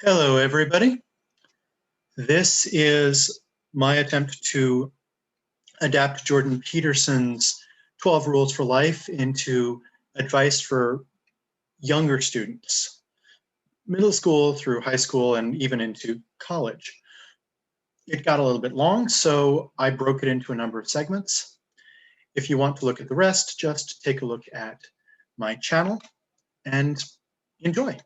Hello, everybody. This is my attempt to adapt Jordan Peterson's 12 Rules for Life into advice for younger students, middle school through high school and even into college. It got a little bit long, so I broke it into a number of segments. If you want to look at the rest, just take a look at my channel and enjoy.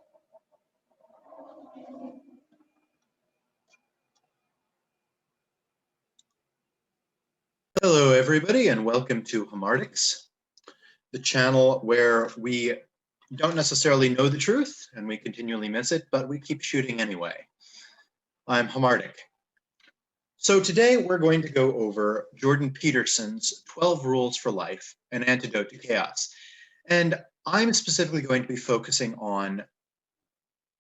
Hello, everybody, and welcome to Homartics, the channel where we don't necessarily know the truth and we continually miss it, but we keep shooting anyway. I'm Homartic. So today we're going to go over Jordan Peterson's 12 Rules for Life, an Antidote to Chaos. And I'm specifically going to be focusing on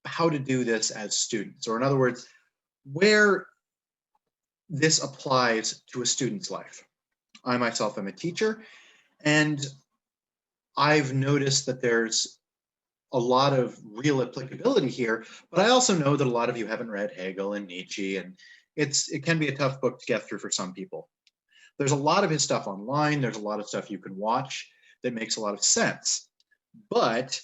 how to do this as students, or in other words, where this applies to a student's life. I myself am a teacher, and I've noticed that there's a lot of real applicability here, but I also know that a lot of you haven't read Hegel and Nietzsche, and it can be a tough book to get through for some people. There's a lot of his stuff online. There's a lot of stuff you can watch that makes a lot of sense. But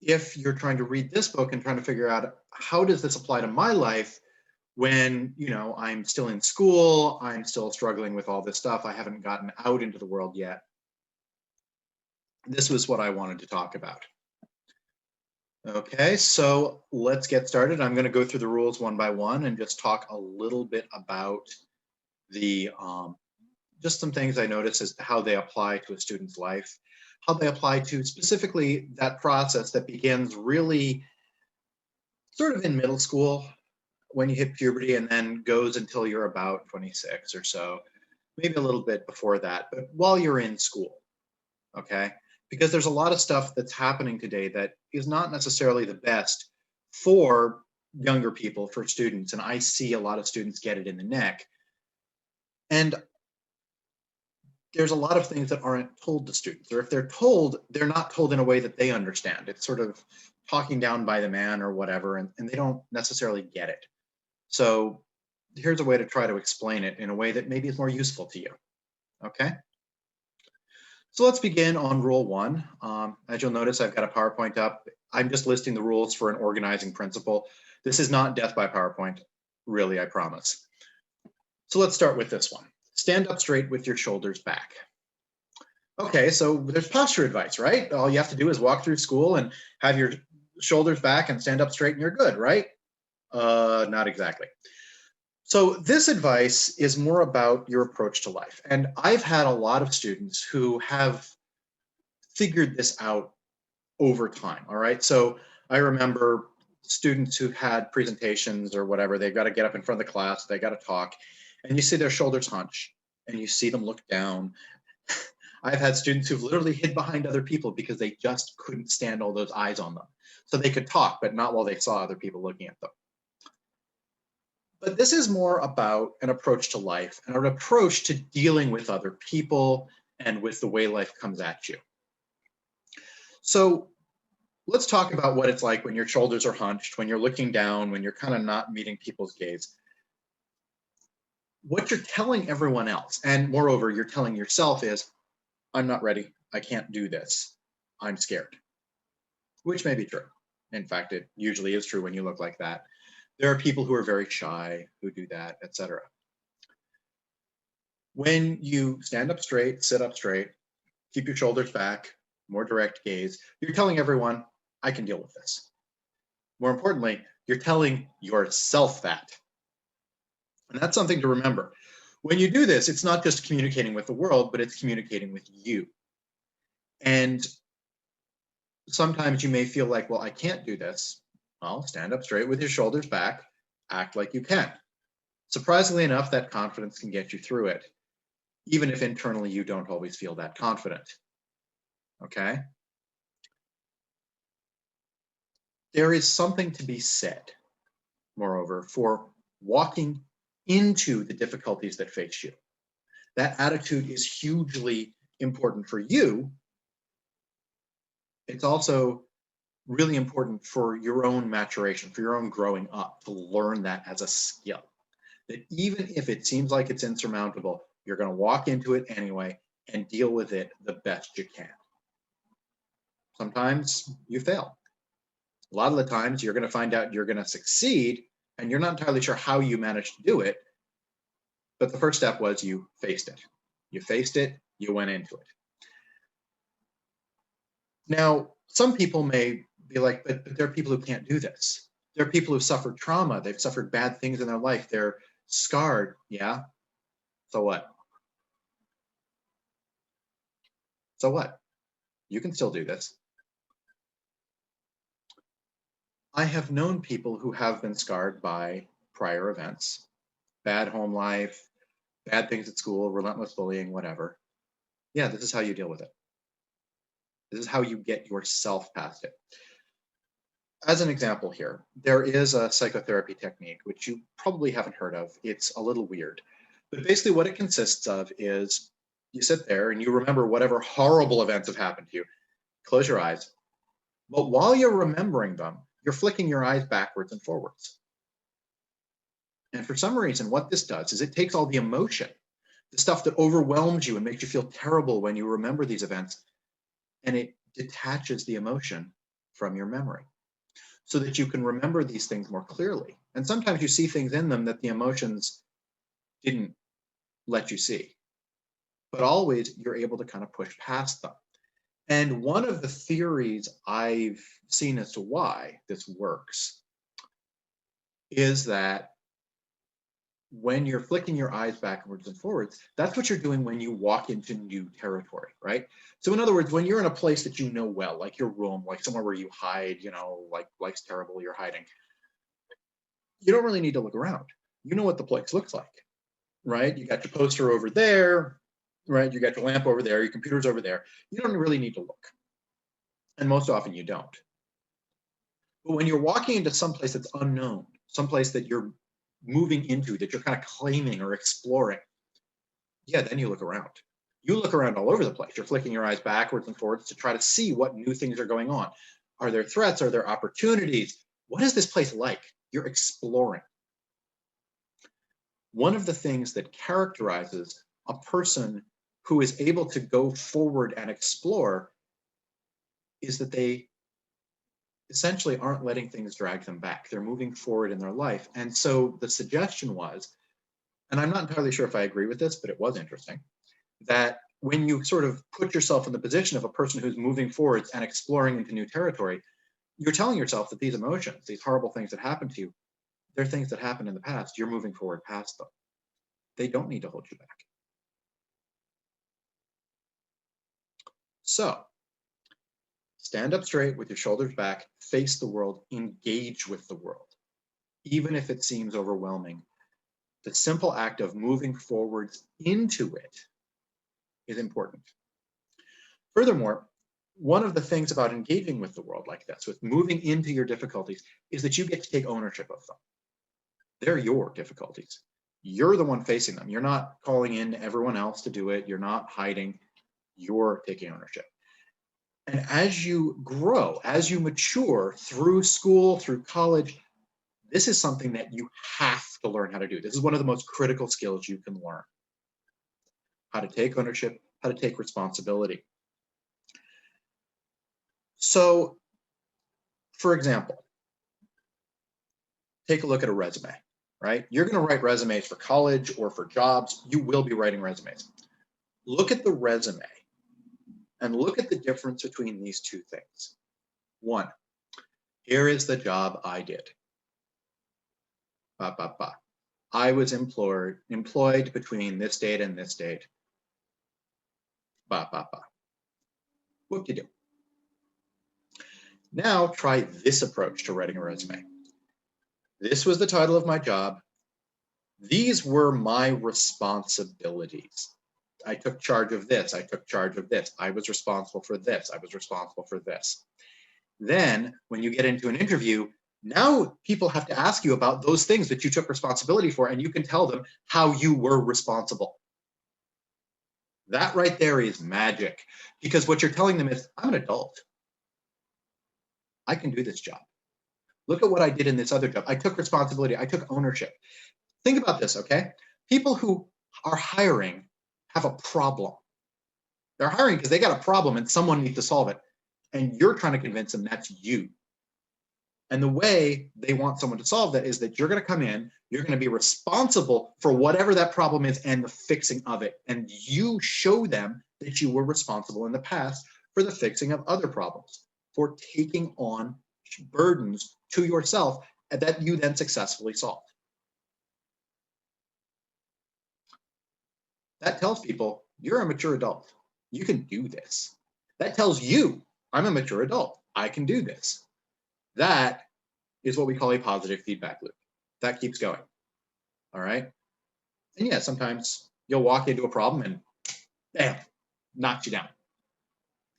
if you're trying to read this book and trying to figure out how does this apply to my life, when, I'm still in school, I'm still struggling with all this stuff, I haven't gotten out into the world yet, this was what I wanted to talk about. Okay, so let's get started. I'm going to go through the rules one by one and just talk a little bit about the, just some things I noticed as to how they apply to a student's life, how they apply to specifically that process that begins really sort of in middle school, when you hit puberty, and then goes until you're about 26 or so, maybe a little bit before that, but while you're in school, okay? Because there's a lot of stuff that's happening today that is not necessarily the best for younger people, for students, and I see a lot of students get it in the neck. And there's a lot of things that aren't told to students, or if they're told, they're not told in a way that they understand. It's sort of talking down by the man or whatever, and they don't necessarily get it. So here's a way to try to explain it in a way that maybe is more useful to you, okay? So let's begin on rule one. As you'll notice, I've got a PowerPoint up. I'm just listing the rules for an organizing principle. This is not death by PowerPoint, really, I promise. So let's start with this one. Stand up straight with your shoulders back. Okay, so there's posture advice, right? All you have to do is walk through school and have your shoulders back and stand up straight and you're good, right? Not exactly. So this advice is more about your approach to life. And I've had a lot of students who have figured this out over time, all right? So I remember students who had presentations or whatever, they've got to get up in front of the class, they got to talk, and you see their shoulders hunch, and you see them look down. I've had students who've literally hid behind other people because they just couldn't stand all those eyes on them. So they could talk, but not while they saw other people looking at them. But this is more about an approach to life and an approach to dealing with other people and with the way life comes at you. So let's talk about what it's like when your shoulders are hunched, when you're looking down, when you're kind of not meeting people's gaze. What you're telling everyone else, and moreover, you're telling yourself is, I'm not ready, I can't do this, I'm scared, which may be true. In fact, it usually is true when you look like that. There are people who are very shy who do that, etc. When you stand up straight, sit up straight, keep your shoulders back, more direct gaze, you're telling everyone, I can deal with this. More importantly, you're telling yourself that. And that's something to remember. When you do this, it's not just communicating with the world, but it's communicating with you. And sometimes you may feel like, well, I can't do this. Well, stand up straight with your shoulders back, act like you can. Surprisingly enough, that confidence can get you through it, even if internally you don't always feel that confident. Okay? There is something to be said, moreover, for walking into the difficulties that face you. That attitude is hugely important for you. It's also really important for your own maturation, for your own growing up, to learn that as a skill. That even if it seems like it's insurmountable, you're going to walk into it anyway and deal with it the best you can. Sometimes you fail. A lot of the times you're going to find out you're going to succeed, and you're not entirely sure how you managed to do it. But the first step was you faced it. You faced it, you went into it. Now, some people may be like, but there are people who can't do this. There are people who've suffered trauma. They've suffered bad things in their life. They're scarred. Yeah. So what? So what? You can still do this. I have known people who have been scarred by prior events, bad home life, bad things at school, relentless bullying, whatever. Yeah, this is how you deal with it. This is how you get yourself past it. As an example here, there is a psychotherapy technique, which you probably haven't heard of. It's a little weird. But basically what it consists of is you sit there and you remember whatever horrible events have happened to you. Close your eyes. But while you're remembering them, you're flicking your eyes backwards and forwards. And for some reason, what this does is it takes all the emotion, the stuff that overwhelms you and makes you feel terrible when you remember these events, and it detaches the emotion from your memory so that you can remember these things more clearly. And sometimes you see things in them that the emotions didn't let you see. But always you're able to kind of push past them. And one of the theories I've seen as to why this works is that when you're flicking your eyes backwards and forwards, that's what you're doing when you walk into new territory, right? So in other words, when you're in a place that you know well, like your room, like somewhere where you hide, like life's terrible, you're hiding, you don't really need to look around. You know what the place looks like, right? You got your poster over there, right? You got your lamp over there, your computer's over there. You don't really need to look. And most often you don't. But when you're walking into some place that's unknown, someplace that you're moving into, that you're kind of claiming or exploring, yeah, then you look around. You look around all over the place. You're flicking your eyes backwards and forwards to try to see what new things are going on. Are there threats? Are there opportunities? What is this place like? You're exploring. One of the things that characterizes a person who is able to go forward and explore is that they essentially aren't letting things drag them back. They're moving forward in their life. And so the suggestion was, and I'm not entirely sure if I agree with this, but it was interesting, that when you sort of put yourself in the position of a person who's moving forwards and exploring into new territory, you're telling yourself that these emotions, these horrible things that happen to you, they're things that happened in the past. You're moving forward past them. They don't need to hold you back. So stand up straight with your shoulders back, face the world, engage with the world, even if it seems overwhelming. The simple act of moving forwards into it is important. Furthermore, one of the things about engaging with the world like this, with moving into your difficulties, is that you get to take ownership of them. They're your difficulties. You're the one facing them. You're not calling in everyone else to do it. You're not hiding. You're taking ownership. And as you grow, as you mature through school, through college, this is something that you have to learn how to do. This is one of the most critical skills you can learn. How to take ownership, how to take responsibility. So, for example, take a look at a resume, right? You're going to write resumes for college or for jobs. You will be writing resumes. Look at the resume and look at the difference between these two things. One, here is the job I did. Ba, ba, ba. I was employed between this date and this date. Ba, ba, ba. Whoop-de-doo. Now try this approach to writing a resume. This was the title of my job. These were my responsibilities. I took charge of this. I took charge of this. I was responsible for this. I was responsible for this. Then when you get into an interview, now people have to ask you about those things that you took responsibility for, and you can tell them how you were responsible. That right there is magic, because what you're telling them is, I'm an adult. I can do this job. Look at what I did in this other job. I took responsibility. I took ownership. Think about this, okay? People who are hiring have a problem. They're hiring because they got a problem and someone needs to solve it. And you're trying to convince them that's you. And the way they want someone to solve that is that you're going to come in, you're going to be responsible for whatever that problem is and the fixing of it. And you show them that you were responsible in the past for the fixing of other problems, for taking on burdens to yourself that you then successfully solved. That tells people you're a mature adult. You can do this. That tells you I'm a mature adult. I can do this. That is what we call a positive feedback loop. That keeps going. All right. And yeah, sometimes you'll walk into a problem and bam, knocks you down.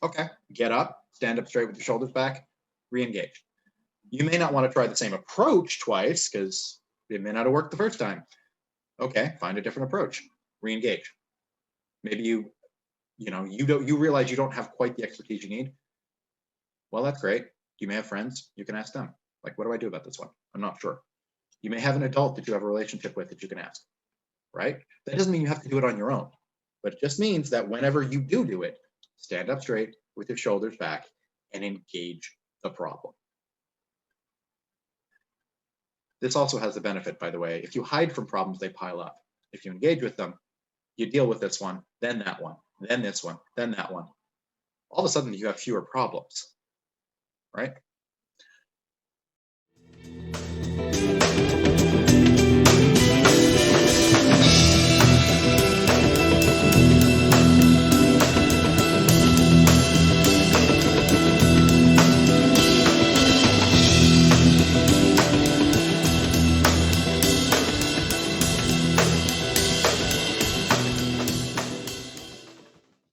Okay, get up, stand up straight with your shoulders back, re-engage. You may not want to try the same approach twice because it may not have worked the first time. Okay, find a different approach, re-engage. Maybe you realize you don't have quite the expertise you need. Well, that's great. You may have friends, you can ask them. Like, what do I do about this one? I'm not sure. You may have an adult that you have a relationship with that you can ask, right? That doesn't mean you have to do it on your own, but it just means that whenever you do it, stand up straight with your shoulders back and engage the problem. This also has the benefit, by the way, if you hide from problems, they pile up. If you engage with them, you deal with this one, then that one, then this one, then that one. All of a sudden you have fewer problems, right?